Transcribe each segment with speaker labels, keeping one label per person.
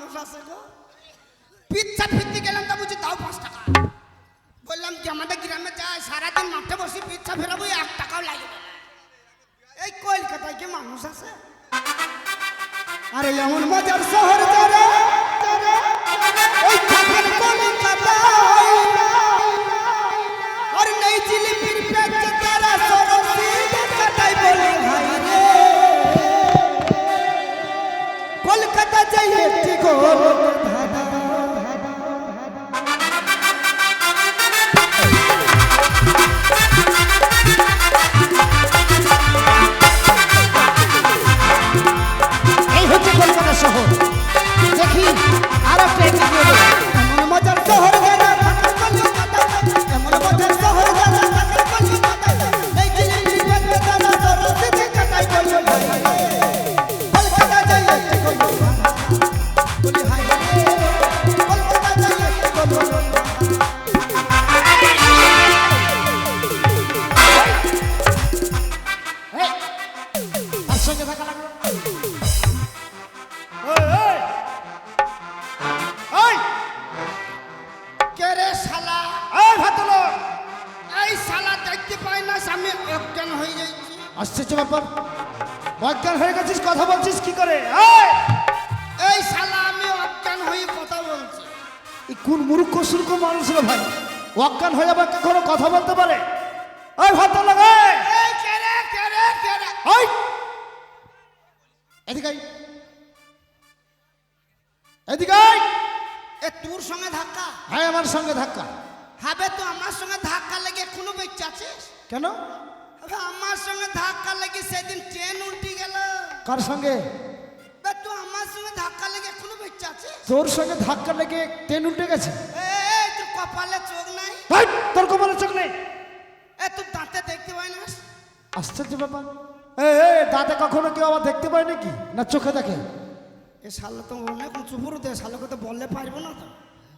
Speaker 1: মানুষ আছে গো। পিচ্ছা ফিরতে গেলাম তা বুঝি তাও 5 টাকা। বললাম কি আমাদের গ্রামে যাই সারাদিন মাঠে বসে পিচ্ছা ফেরাবো 1 টাকাও লাগবে না। এই কলকাতায় কি মানুষ আছে? আরে এমন মজার শহর যারে ওই খাবার কলকাতায় আর নেই জিলিপির পেট তারা সরসি কাটাই বলে ভাই রে কলকাতা যাই একটি গোল ধাঁধা। এই হচ্ছে কলকাতা শহর। দেখি আর একটা এমন মজার শহর যারা থাকার কলকাতা এমন মজার শহর যারা থাকার কলকাতা এই জিনিস পেতে তারা সরসি কাটাই বলে ভাই কলকাতা যাই একটি গোল ধাঁধা বলি হাই রে কলকাতা যাই একটি গোল ধাঁধা। তার সঙ্গে থাকা লাগলো কে রে শালা? এই ভাতলো এই শালা দেখতে পাই না আমি অজ্ঞান হয়ে যাচ্ছি।
Speaker 2: আশ্চর্য ব্যাপার, অজ্ঞান হয়ে গেছিস, কথা বলছিস কি করে?
Speaker 1: এই শালা আমি অজ্ঞান হয়ে কথা বলছি।
Speaker 2: এই কোন মূর্খ সূর্খ মানুষ রে ভাই, অজ্ঞান হয়ে আবার কখনো কথা বলতে পারে? ওই ভাত লাগে
Speaker 1: এই কে রে কে রে কে রে?
Speaker 2: ওই এদিকে আয়। এদিকে আয়।
Speaker 1: এ তোর সঙ্গে ধাক্কা
Speaker 2: হ্যাঁ আমার সঙ্গে ধাক্কা।
Speaker 1: হবে তো আমার সঙ্গে ধাক্কা লেগে এখনো বেঁচে আছিস?
Speaker 2: কেন?
Speaker 1: হবে আমার সঙ্গে ধাক্কা লেগে সেদিন ট্রেন উল্টে গেল।
Speaker 2: কার সঙ্গে?
Speaker 1: বে তুই আমার সঙ্গে ধাক্কা লেগে এখনো বেঁচে আছিস?
Speaker 2: তোর সঙ্গে ধাক্কা লেগে ট্রেন উল্টে গেছে?
Speaker 1: এই তোর কপালে চোখ নাই?
Speaker 2: ভাই তোর কপালে চোখ নেই?
Speaker 1: এ তুই দাঁতে দেখতে পাই না?
Speaker 2: আশ্চর্য ব্যাপার, দাঁতে কখনো কেউ আবার দেখতে পায় নাকি, না চোখে দেখে?
Speaker 1: এ শালা তো অনেক উঁচু পুরো দে, শালাকে তো বললে পারবো না তো।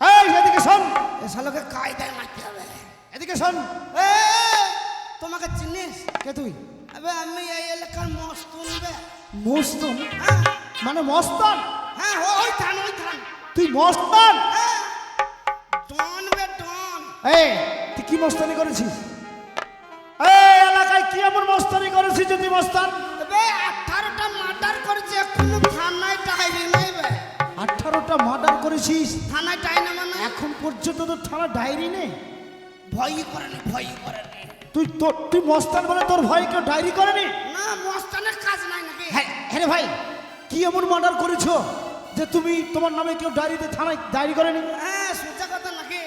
Speaker 2: এই এদিকে শোন,
Speaker 1: এ শালাকে কায়দায় মারতে হবে।
Speaker 2: এদিকে শোন।
Speaker 1: এ তোমাকে চিনিস?
Speaker 2: কে তুই?
Speaker 1: আবে আমি এই এলাকার মস্তুন বে।
Speaker 2: মস্তান?
Speaker 1: হ্যাঁ
Speaker 2: মানে মস্তান?
Speaker 1: হ্যাঁ ওই থান ওই থান।
Speaker 2: তুই মস্তান?
Speaker 1: হ্যাঁ ডন বে ডন।
Speaker 2: এই তুই কি মস্তানি করেছিস? এই এলাকায় কি এমন মস্তানি করেছিস যে তুই মস্তান?
Speaker 1: বে 18টা মার্ডার করেছে এখনো থানায় ডায়েরি নাই বে।
Speaker 2: 18টা মার্ডার করেছিস,
Speaker 1: থানায় ডায়েরি না মানে
Speaker 2: এখন পর্যন্ত তোর থানা ডায়েরি নেই?
Speaker 1: ভয়ই করেনি ভয়ই করেনি।
Speaker 2: তুই মস্তান বলে তোর ভাই কেউ ডায়েরি করেনি?
Speaker 1: না মস্তানের কাজ নাই নাকি?
Speaker 2: হ্যাঁ হ্যাঁ ভাই, কি এমন মার্ডার করেছো যে তুমি তোমার নামে কেউ ডায়েরিতে থানায় ডায়েরি করেনি?
Speaker 1: হ্যাঁ সোজা কথা নাকি?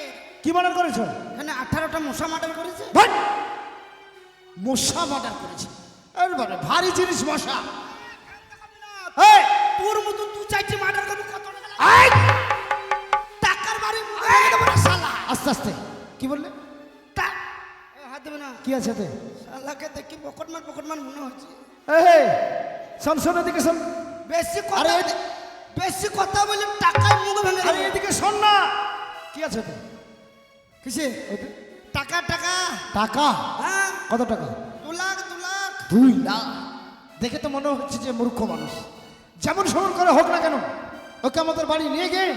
Speaker 2: কি মার্ডার করেছো?
Speaker 1: এখানে 18টা মশা মার্ডার করেছে।
Speaker 2: ভাই মশা মার্ডার করেছে? আরে বাবা ভারী জিনিস মশা। এই
Speaker 1: তোর মতো দু চারটি মার্ডার করবি কত টাকা লাগে?
Speaker 2: এই!
Speaker 1: টাকার বাড়ি মুখে দেবো না শালা।
Speaker 2: আস্তে আস্তে কি বললে?
Speaker 1: হাত দেবে না
Speaker 2: কি আছে তে?
Speaker 1: শালাকে দেখি পকটমান মনে হচ্ছে।
Speaker 2: এই শোন শোন এদিকে শোন।
Speaker 1: বেশি কথা
Speaker 2: আরে
Speaker 1: বেশি কথা বলে টাকায় মুখ ভেঙে
Speaker 2: আরে
Speaker 1: দেবে।
Speaker 2: এদিকে শোন না, কি আছে তে?
Speaker 1: কিসে? টাকা টাকা।
Speaker 2: টাকা?
Speaker 1: হ্যাঁ
Speaker 2: কত টাকা?
Speaker 1: 2 লাখ 2 লাখ।
Speaker 2: 2 লাখ? দেখে তো মনে হচ্ছে যে মূর্খ মানুষ। যেমন সমান করে হোক না কেন, ওকে আমাদের বাড়ি নিয়ে গিয়ে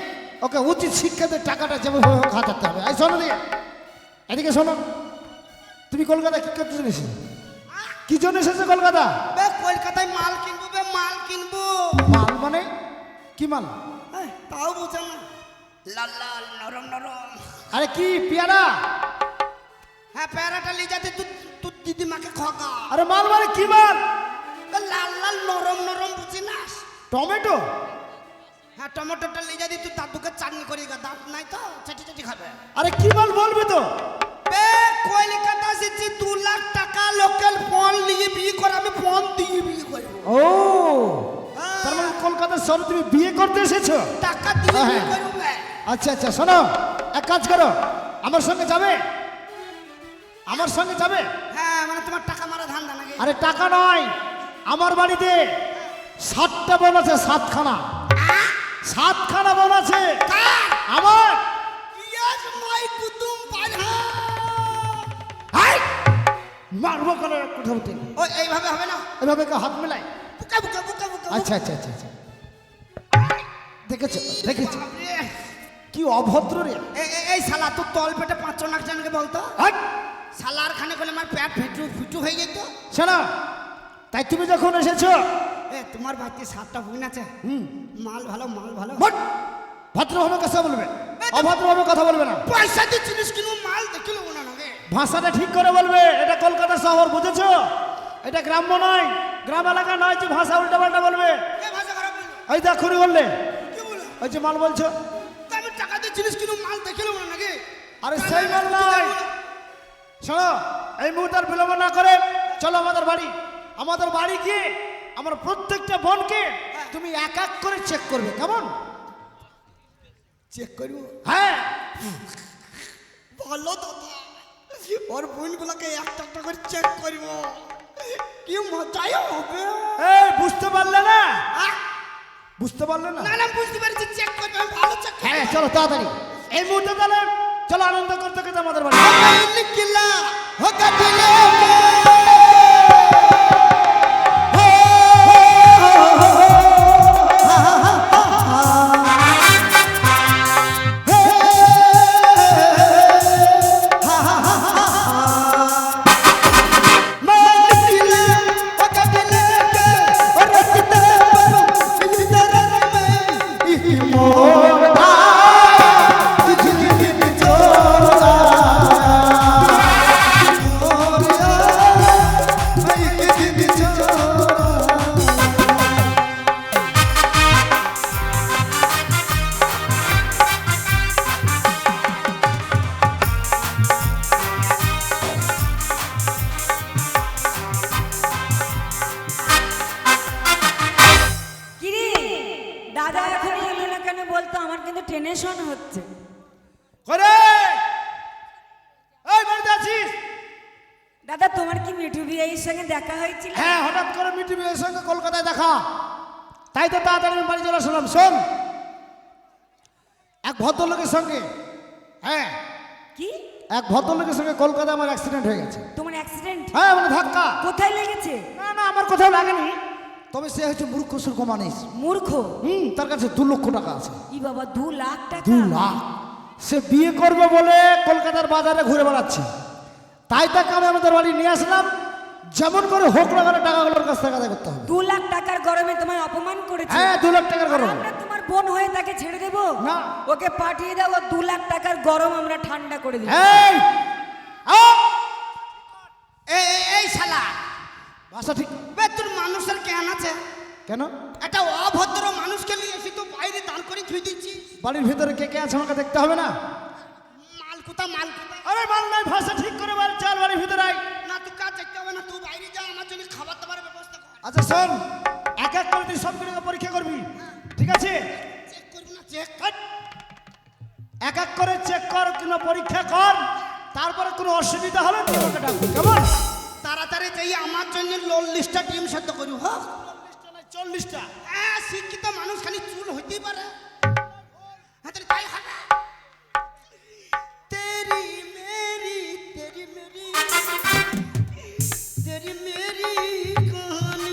Speaker 2: ওকে উচিত শিক্ষাতে টাকাটা যেমন হোক হাতাতে হবে। এই শোনো দিকে, এদিকে শোনো। তুমি কলকাতা কি করতে এসেছো? কি জন্য এসেছো কলকাতা?
Speaker 1: বে কলকাতায় মাল কিনবো বে মাল কিনবো।
Speaker 2: মাল মানে কি মাল?
Speaker 1: তাও বুঝে না। লাল লাল নরম নরম।
Speaker 2: আরে কি পেয়ারা?
Speaker 1: হ্যাঁ প্যারাটা নিয়ে যাতে তুই দিদিমাকে খকা।
Speaker 2: আরে মাল মানে কি মাল?
Speaker 1: লাল লাল নরম নরম বুঝি না?
Speaker 2: টমেটো?
Speaker 1: হ্যাঁ টমেটোটা নিয়ে যাতে তুই দাদুকে চাটনি করি গা, দাঁত নাই তো চাটি চাটি খাবে।
Speaker 2: আরে কি মাল বলবি তো?
Speaker 1: বে কলকাতা এসেছি 2 লাখ টাকা লোকাল ফোন নিয়ে বিয়ে করে, আমি ফোন দিয়ে বিয়ে করবো।
Speaker 2: ও তার মানে কলকাতা শহরে তুমি বিয়ে করতে এসেছো?
Speaker 1: টাকা দিয়ে বিয়ে
Speaker 2: হ্যাঁ।
Speaker 1: করবো বে।
Speaker 2: আচ্ছা আচ্ছা শোনো, এক কাজ করো, আমার সঙ্গে যাবে? আমার সঙ্গে যাবে?
Speaker 1: হ্যাঁ মানে তোমার টাকা মারা ধান্দা নাকি?
Speaker 2: আরে টাকা নয়, আমার বাড়িতে 7টা বোন আছে, 7খানা। 7খানা বোন আছে আমার।
Speaker 1: ইয়েস মাই কুতুম পাড়া।
Speaker 2: হাই মারবো কেন কোথাও থেকে?
Speaker 1: ওই এইভাবে হবে না,
Speaker 2: এভাবে কেউ হাত মেলায়?
Speaker 1: বুকা বুকা বুকা বুকা।
Speaker 2: আচ্ছা আচ্ছা আচ্ছা আচ্ছা দেখেছো দেখেছো
Speaker 1: বাপরে।
Speaker 2: কি অভদ্র রে।
Speaker 1: এই শালা তোর তল পেটে 5 নাক জানকে বলতো
Speaker 2: হাট!
Speaker 1: শালার খানে করলে আমার পেট ফুটু হয়ে যেত।
Speaker 2: শোনো, তাই তুমি যখন এসেছো
Speaker 1: তোমার বাড়িতে 7টা বোন আছে, মাল ভালো মাল ভালো।
Speaker 2: বট! ভদ্রভাবে কথা বলবে, অভদ্রভাবে কথা বলবে না।
Speaker 1: পয়সা দিয়ে জিনিস কিনো, মাল দেখিল না নাকি?
Speaker 2: ভাষাটা ঠিক করে বলবে। এটা কলকাতা শহর, বুঝেছো? এটা গ্রাম্য নয়, গ্রাম এলাকা নয় যে ভাষা উল্টাপাল্টা বলবে।
Speaker 1: এ ভাষা খারাপ বললো।
Speaker 2: এই দেখুনি বললে,
Speaker 1: কি বলে?
Speaker 2: ওই যে মাল বলছো।
Speaker 1: তা আমি টাকা দিয়ে জিনিস কিনো, মাল দেখিল না নাকি?
Speaker 2: আরে সেই মাল নয়। শোনো, এই মুহূর্তে আর বিলম্ব না করে চলো আমাদের বাড়ি। আমাদের বাড়ি গিয়ে আমার প্রত্যেকটা বোনকে তুমি এক এক করে চেক করবে, কেমন?
Speaker 1: চেক করবো?
Speaker 2: হ্যাঁ।
Speaker 1: ভালো দাদা, ওর বোনগুলোকে একটা একটা করে চেক করবো, কি মজাই হবে।
Speaker 2: এই বুঝতে পারলে না?
Speaker 1: আহ!
Speaker 2: বুঝতে পারলে না?
Speaker 1: না না বুঝতে পারছি, চেক করবে, আমি ভালো চেক করবো।
Speaker 2: হ্যাঁ চলো তাড়াতাড়ি এই মুহূর্তে তাহলে চলো আনন্দ করতে করতে আমাদের বাড়ি।
Speaker 1: निकला होगा दिले
Speaker 3: কিরে দাদা এখন এলো না কেন বলতো? আমার কিন্তু টেনশন হচ্ছে।
Speaker 2: করে এই বাড়িতে আছিস?
Speaker 3: দাদা তোমার কি মিঠু বিয়ের সঙ্গে দেখা হয়েছিল?
Speaker 2: হ্যাঁ, হঠাৎ করে মিঠু বিয়ের সঙ্গে কলকাতায় দেখা, তাই তো তাড়াতাড়ি আমি বাড়ি চলে আসলাম। শোন, এক ভদ্রলোকের সঙ্গে, হ্যাঁ
Speaker 3: কি
Speaker 2: এক ভদ্রলোকের সঙ্গে কলকাতায় আমার অ্যাক্সিডেন্ট হয়ে গেছে।
Speaker 3: তোমার অ্যাক্সিডেন্ট?
Speaker 2: হ্যাঁ মানে ধাক্কা।
Speaker 3: কোথায় লেগেছে?
Speaker 2: না না আমার কোথাও লাগেনি, তবে সে হচ্ছে মূর্খ সুর্খ মানুষ।
Speaker 3: মূর্খ?
Speaker 2: তার কাছে 2 লক্ষ টাকা আছে।
Speaker 3: ই বাবা, 2 লাখ টাকা?
Speaker 2: 2 লাখ। সে বিয়ে করবে বলে কলকাতার বাজারে ঘুরে বেড়াচ্ছে, তাই তাকে আমি আমাদের বাড়ি নিয়ে আসলাম। যেমন করে হোক না করে টাকাগুলোর কাছ থেকে আদায় করতে হবে।
Speaker 3: 2 লাখ টাকার গরমে তোমায় অপমান করেছে?
Speaker 2: হ্যাঁ 2 লাখ টাকার গরম।
Speaker 3: আমরা তোমার বোন হয়ে তাকে ছেড়ে দেব
Speaker 2: না।
Speaker 3: ওকে পাঠিয়ে দাও, 2 লাখ টাকার গরম আমরা ঠান্ডা করে দেব।
Speaker 2: এই আও!
Speaker 1: এই শালা
Speaker 2: ভাষা ঠিক
Speaker 1: বে, তোর মানুষের জ্ঞান আছে?
Speaker 2: কেন?
Speaker 1: একটা অভদ্র মানুষকে নিয়ে এসে তো বাইরে দাঁড় করে ধুই দিচ্ছি।
Speaker 2: বাড়ির ভিতরে কে কে আছে আমাকে দেখতে হবে না?
Speaker 1: মাল কোথা মাল কোথা?
Speaker 2: আরে মাল নাই, ভাষা ঠিক করে বল। চল বাড়ির ভিতরে আয়।
Speaker 1: না তুই কাজ দেখতে হবে না, তুই বাইরে যা, আমার জন্য খাবার দাবারের ব্যবস্থা কর।
Speaker 2: আচ্ছা শোন, এক এক করে তুই সবগুলোকে পরীক্ষা করবি, ঠিক আছে?
Speaker 1: চেক করবি না? চেক
Speaker 2: হাট! এক এক করে চেক কর কিংবা পরীক্ষা কর, তারপরে কোনো অসুবিধা হলে তুই আমাকে ডাকবি, কেমন?
Speaker 1: তাড়াতাড়ি যাই, আমার জন্য 40টা ডিম সেদ্ধ করি। হোক
Speaker 2: 40টা।
Speaker 1: হ্যাঁ, শিক্ষিত মানুষ খালি চুল হইতেই পারে। হ্যাঁ তাই তাই হবে। তেরি মেরি তেরি মেরি তেরি মেরি কহানি।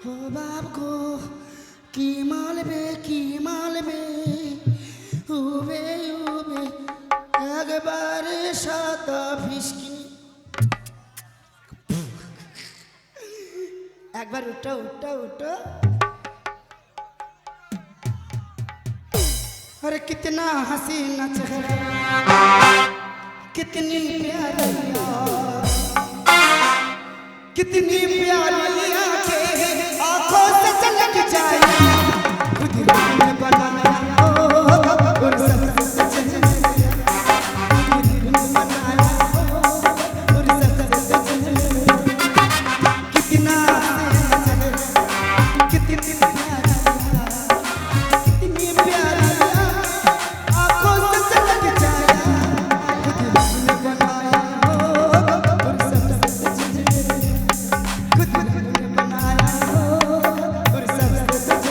Speaker 1: ও বাপ গো, কি মালবে কি মালবে, উবে উবে একবারে সাদা ফিসকি। একবার উঠো উঠো উঠো। अरे कितना हसीना चेहरा, कितनी प्यारी यार, कितनी प्यारी आंखें, आंखों से झलक जाए, खुद ने बनाया होगा और सबसे चेहरा, खुद ने बनाया होगा और सबसे चेहरा, कितना कितनी प्यारी, कितनी प्यारी आंखों से झलक जाए, खुद ने बनाया होगा और सबसे चेहरा, खुद ने बनाया होगा और सबसे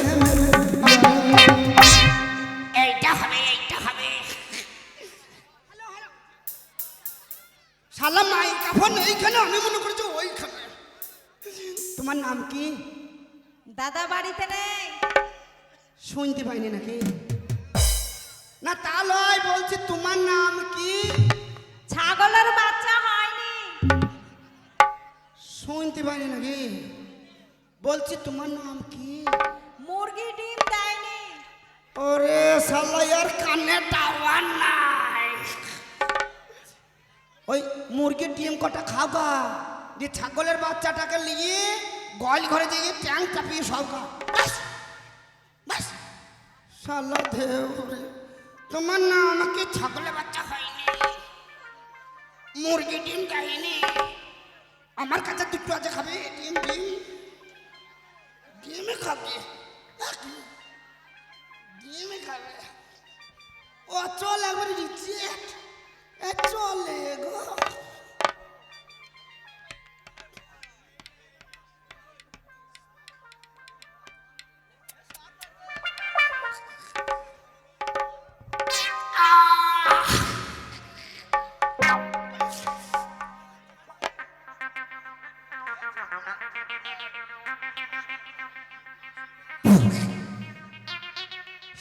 Speaker 1: শালা মাইক্রোফোন এইখানে, আমি মনে করছি ওইখানে। তোমার নাম কি?
Speaker 3: দাদা বাড়িতে নেই।
Speaker 1: শুনতে পাইনি নাকি? না তা লয়, বলছি তোমার নাম কি?
Speaker 3: ছাগলের বাচ্চা হয়নি।
Speaker 1: শুনতে পাইনি নাকি? বলছি তোমার নাম কি?
Speaker 3: মুরগি ডিম দেয়নি।
Speaker 1: ওরে শালা ইয়ার কানে টাওয়ার নাই। ওই মুরগির ডিম কটা খাওয়া দিয়ে ছাগলের বাচ্চাটাকে নিয়ে গোয়াল ঘরে দিয়ে ট্যাং চাপিয়ে সব খাও। ব্যাস ব্যাস শালা দেউরে, তোমার না আমাকে ছাগলের বাচ্চা হয়নি, মুরগি ডিম দেয়নি। আমার কাছে দুটো আছে, খাবে ডিম? ডিম ডিমে খাবে, ডিমে খাবে। ও চল একবার রিজেক্ট, চলে গো।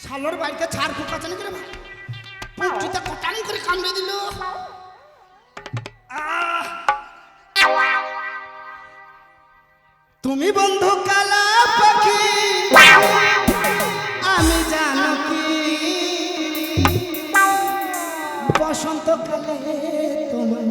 Speaker 1: শালোর বাড়িতে ছাড় ফুকা আছে নাকি রে ভাই? পুঁটিটা কটান করে কামড়ে দিল। তুমি বন্ধু কালা পাখি, আমি জানো কি বসন্তকালে তোমার